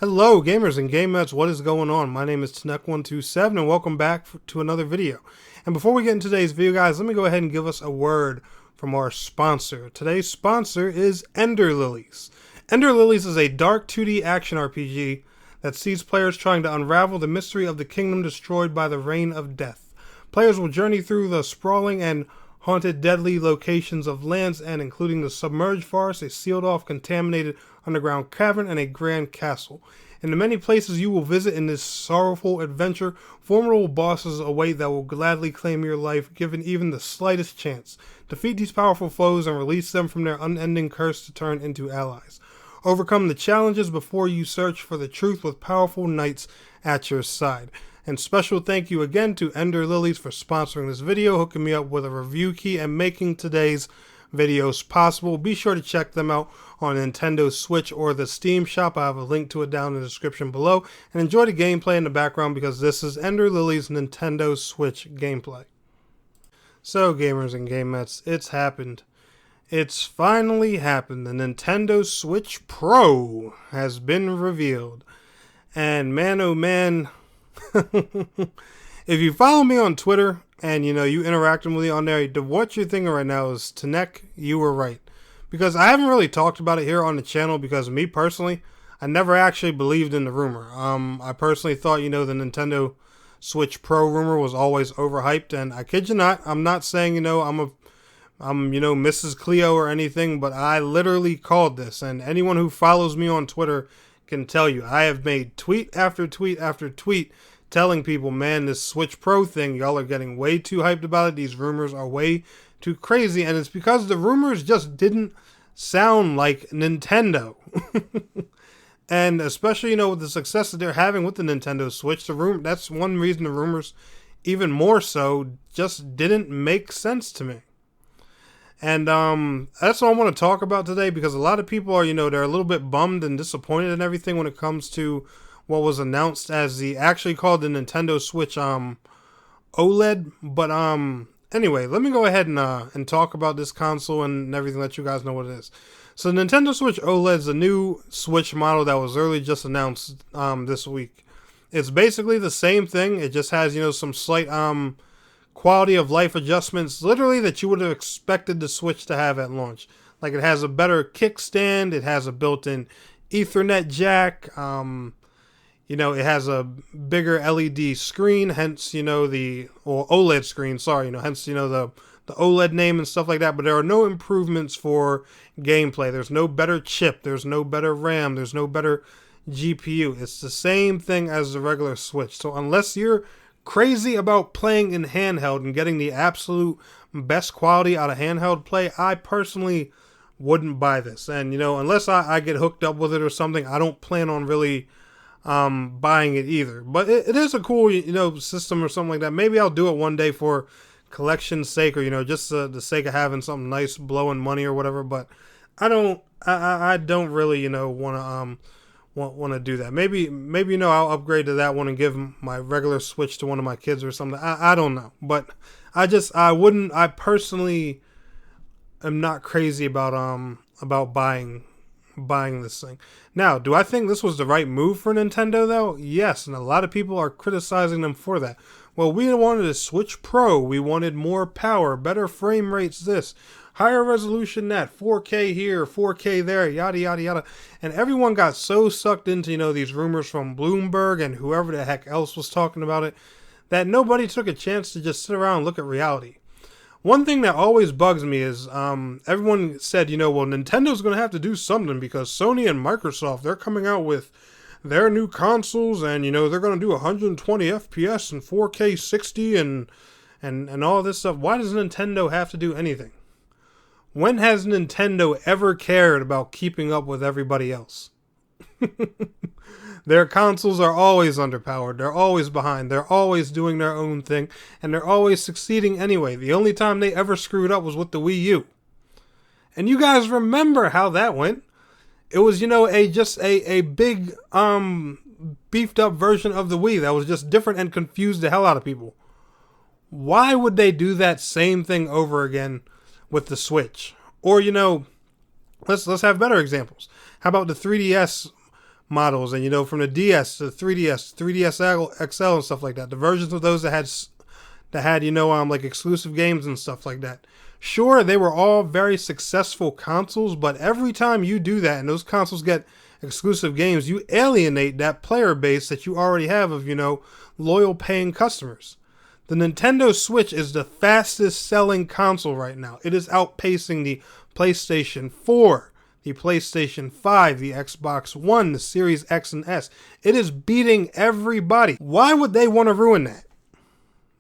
Hello gamers and gamettes, what is going on? My name is Tnek127 and welcome back to another video. And before we get into today's video guys, let me go ahead and give us a word from our sponsor. Today's sponsor is Ender Lilies. Ender Lilies is a dark 2D action RPG that sees players trying to unravel the mystery of the kingdom destroyed by the Reign of Death. Players will journey through the sprawling and haunted deadly locations of Land's End, including the submerged forest, a sealed off contaminated underground cavern, and a grand castle. In the many places you will visit in this sorrowful adventure, formidable bosses await that will gladly claim your life given even the slightest chance. Defeat these powerful foes and release them from their unending curse to turn into allies. Overcome the challenges before you search for the truth with powerful knights at your side. And special thank you again to Ender Lilies for sponsoring this video, hooking me up with a review key, and making today's videos possible. Be sure to check them out on Nintendo Switch or the Steam shop. I have a link to it down in the description below. And enjoy the gameplay in the background because this is Ender Lilies Nintendo Switch gameplay. So gamers and gamettes, it's happened. It's finally happened. The Nintendo Switch Pro has been revealed. And man oh man, if you follow me on Twitter and you interacting with me on there, what you're thinking right now is, Tnek, you were right. Because I haven't really talked about it here on the channel because me personally, I never actually believed in the rumor. I personally thought, the Nintendo Switch Pro rumor was always overhyped, and I kid you not, I'm not saying, I'm Mrs. Cleo or anything, but I literally called this, and anyone who follows me on Twitter can tell you, I have made tweet after tweet after tweet telling people, man, this Switch Pro thing, y'all are getting way too hyped about it. These rumors are way too crazy, and it's because the rumors just didn't sound like Nintendo. And especially, with the success that they're having with the Nintendo Switch, that's one reason the rumors, even more so, just didn't make sense to me. And that's what I want to talk about today, because a lot of people are, they're a little bit bummed and disappointed and everything when it comes to what was announced as actually called the Nintendo Switch OLED. But anyway, let me go ahead and talk about this console and everything, let you guys know what it is. So Nintendo Switch OLED is a new Switch model that was literally just announced this week. It's basically the same thing. It just has, some slight quality of life adjustments, literally, that you would have expected the Switch to have at launch. Like, it has a better kickstand, it has a built-in Ethernet jack, it has a bigger LED screen, hence, or OLED screen, sorry, hence, the OLED name and stuff like that, but there are no improvements for gameplay. There's no better chip, there's no better RAM, there's no better GPU. It's the same thing as the regular Switch. So unless you're crazy about playing in handheld and getting the absolute best quality out of handheld play, I personally wouldn't buy this. And unless I get hooked up with it or something, I don't plan on really buying it either. But it is a cool system or something like that. Maybe I'll do it one day for collection's sake, or just the sake of having something nice, blowing money or whatever. But I don't really want to do that. Maybe I'll upgrade to that one and give my regular Switch to one of my kids or something. I don't know, but I personally am not crazy about buying this thing. Now, do I think this was the right move for Nintendo though? Yes, and a lot of people are criticizing them for that. Well, we wanted a Switch Pro, we wanted more power, better frame rates, this, higher resolution that, 4K here, 4K there, yada, yada, yada. And everyone got so sucked into, these rumors from Bloomberg and whoever the heck else was talking about it, that nobody took a chance to just sit around and look at reality. One thing that always bugs me is everyone said, well, Nintendo's going to have to do something because Sony and Microsoft, they're coming out with their new consoles and, they're going to do 120 FPS and 4K 60 and all this stuff. Why does Nintendo have to do anything? When has Nintendo ever cared about keeping up with everybody else? Their consoles are always underpowered. They're always behind. They're always doing their own thing. And they're always succeeding anyway. The only time they ever screwed up was with the Wii U. And you guys remember how that went. It was, a big, beefed up version of the Wii that was just different and confused the hell out of people. Why would they do that same thing over again with the Switch? Or, let's have better examples. How about the 3DS models, and from the DS to 3DS, 3DS XL and stuff like that. The versions of those that had like exclusive games and stuff like that. Sure, they were all very successful consoles, but every time you do that and those consoles get exclusive games, you alienate that player base that you already have of loyal paying customers. The Nintendo Switch is the fastest selling console right now. It is outpacing the PlayStation 4, the PlayStation 5, the Xbox One, the Series X and S. It is beating everybody. Why would they want to ruin that?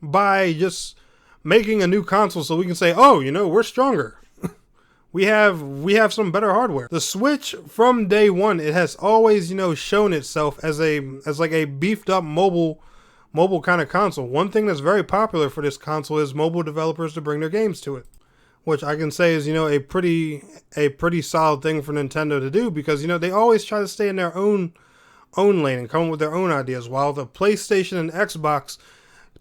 By just making a new console so we can say, oh, we're stronger. we have some better hardware. The Switch from day one, it has always, shown itself as like a beefed up mobile kind of console. One thing that's very popular for this console is mobile developers to bring their games to it, which I can say is, a pretty solid thing for Nintendo to do, because, they always try to stay in their own lane and come up with their own ideas, while the PlayStation and Xbox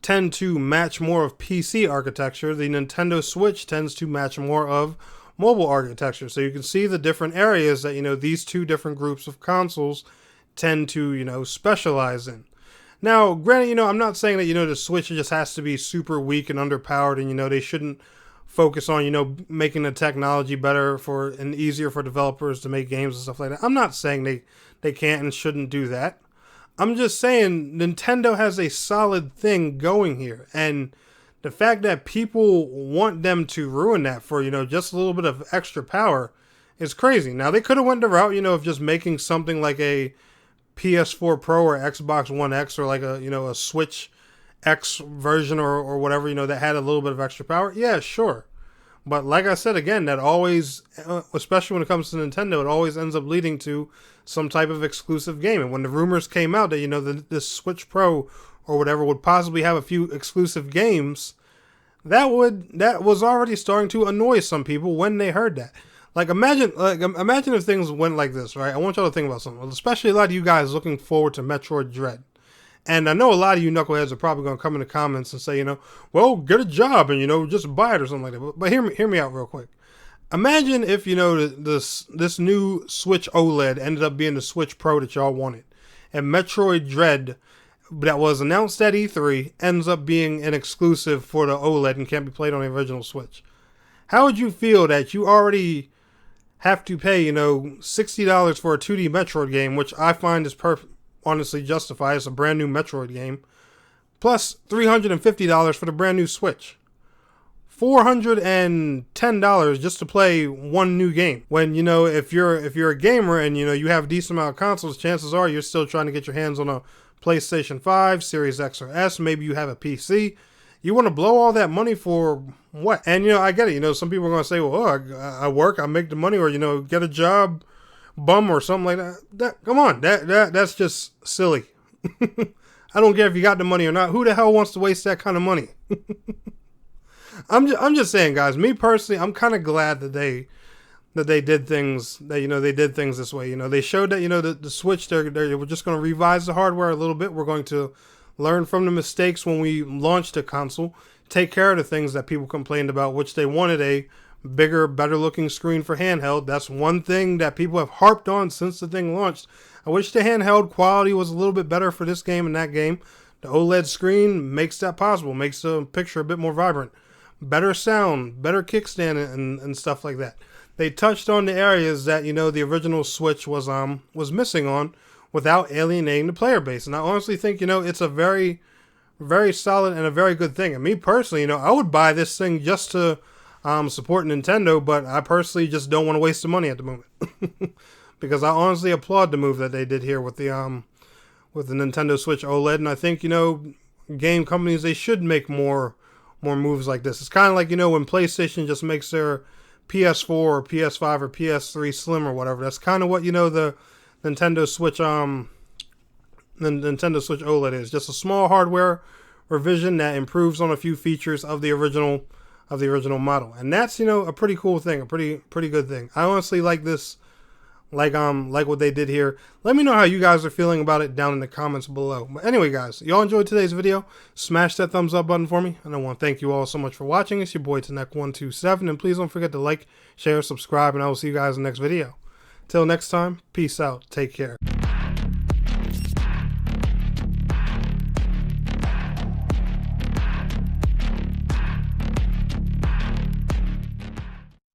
tend to match more of PC architecture. The Nintendo Switch tends to match more of mobile architecture. So you can see the different areas that, these two different groups of consoles tend to, specialize in. Now, granted, I'm not saying that, the Switch just has to be super weak and underpowered and, they shouldn't focus on, making the technology better and easier for developers to make games and stuff like that. I'm not saying they can't and shouldn't do that. I'm just saying Nintendo has a solid thing going here, and the fact that people want them to ruin that for, just a little bit of extra power is crazy. Now, they could have went the route, of just making something like a PS4 Pro or Xbox One X, or like a Switch X version or whatever, that had a little bit of extra power. Yeah, sure. But like I said, again, that always, especially when it comes to Nintendo, it always ends up leading to some type of exclusive game. And when the rumors came out that, the Switch Pro or whatever would possibly have a few exclusive games, that was already starting to annoy some people when they heard that. Imagine if things went like this, right? I want y'all to think about something, especially a lot of you guys looking forward to Metroid Dread. And I know a lot of you knuckleheads are probably going to come in the comments and say, well, get a job and, just buy it or something like that. But hear me out real quick. Imagine if, this new Switch OLED ended up being the Switch Pro that y'all wanted, and Metroid Dread that was announced at E3 ends up being an exclusive for the OLED and can't be played on the original Switch. How would you feel that you already have to pay, $60 for a 2D Metroid game, which I find is honestly justified. It's a brand new Metroid game, plus $350 for the brand new Switch. $410 just to play one new game. When, if you're a gamer and, you have a decent amount of consoles, chances are you're still trying to get your hands on a PlayStation 5, Series X or S. Maybe you have a PC. You want to blow all that money for what? And, I get it. Some people are going to say, well, I work, I make the money, or, get a job, bum, or something like that. Come on, that's just silly. I don't care if you got the money or not. Who the hell wants to waste that kind of money? I'm just saying, guys. Me personally, I'm kind of glad that they did things they did things this way. They showed that the Switch they were just going to revise the hardware a little bit. We're going to learn from the mistakes when we launched the console, take care of the things that people complained about, which they wanted a bigger, better looking screen for handheld. That's one thing that people have harped on since the thing launched. I wish the handheld quality was a little bit better for this game and that game. The OLED screen makes that possible, makes the picture a bit more vibrant. Better sound, better kickstand and stuff like that. They touched on the areas that, the original Switch was missing on without alienating the player base. And I honestly think, it's a very, very solid and a very good thing. And me personally, I would buy this thing just to support Nintendo, but I personally just don't want to waste the money at the moment. Because I honestly applaud the move that they did here with the Nintendo Switch OLED. And I think, game companies, they should make more moves like this. It's kind of like, when PlayStation just makes their PS4 or PS5 or PS3 Slim or whatever. That's kind of what, the Nintendo Switch OLED is. Just a small hardware revision that improves on a few features of the original model. And that's, a pretty cool thing, a pretty good thing. I honestly like this, like what they did here. Let me know how you guys are feeling about it down in the comments below. But anyway, guys, y'all enjoyed today's video, smash that thumbs up button for me. And I want to thank you all so much for watching. It's your boy Tanek127, and please don't forget to like, share, subscribe, and I will see you guys in the next video. Till next time, peace out, take care.